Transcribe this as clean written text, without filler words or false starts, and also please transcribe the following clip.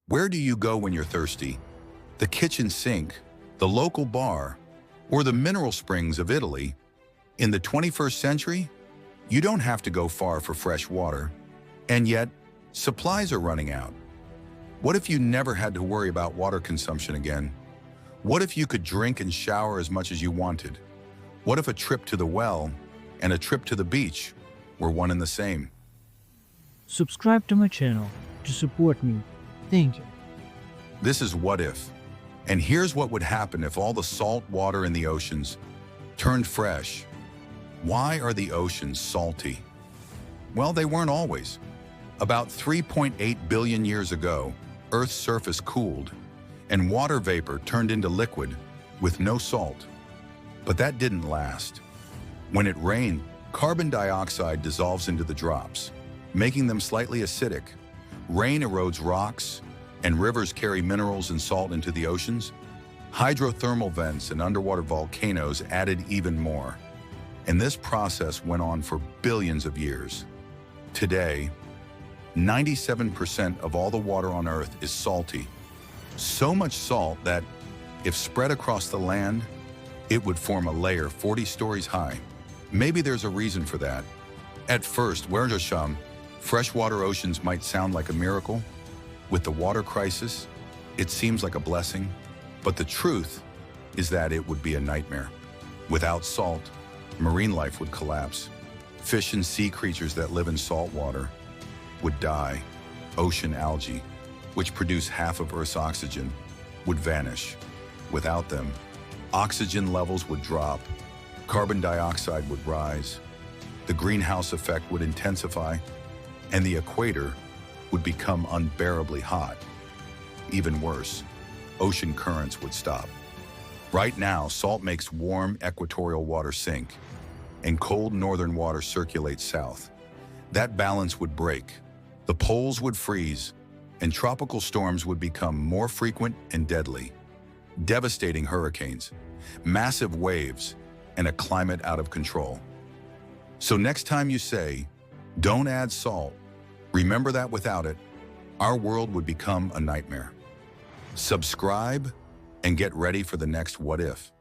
Where do you go when you're thirsty? The kitchen sink, the local bar, or the mineral springs of Italy? In the 21st century, you don't have to go far for fresh water, and yet supplies are running out. What if you never had to worry about water consumption again? What if you could drink and shower as much as you wanted? What if a trip to the well and a trip to the beach were one and the same? Subscribe to my channel to support me. Thank you. This is What If. And here's what would happen if all the salt water in the oceans turned fresh. Why are the oceans salty? Well, they weren't always. About 3.8 billion years ago, Earth's surface cooled, and water vapor turned into liquid with no salt. But that didn't last. When it rained, carbon dioxide dissolves into the drops, making them slightly acidic. Rain erodes rocks, and rivers carry minerals and salt into the oceans. Hydrothermal vents and underwater volcanoes added even more. And this process went on for billions of years. Today, 97% of all the water on Earth is salty. So much salt that, if spread across the land, it would form a layer 40 stories high. Maybe there's a reason for that. At first, freshwater oceans might sound like a miracle. With the water crisis, it seems like a blessing. But the truth is that it would be a nightmare. Without salt, marine life would collapse. Fish and sea creatures that live in salt water would die. Ocean algae, which produce half of Earth's oxygen, would vanish. Without them, oxygen levels would drop, carbon dioxide would rise, the greenhouse effect would intensify, and the equator would become unbearably hot. Even worse, ocean currents would stop. Right now, salt makes warm equatorial water sink, and cold northern water circulates south. That balance would break. The poles would freeze, and tropical storms would become more frequent and deadly. Devastating hurricanes, massive waves, and a climate out of control. So next time you say, "Don't add salt," remember that without it, our world would become a nightmare. Subscribe and get ready for the next What If.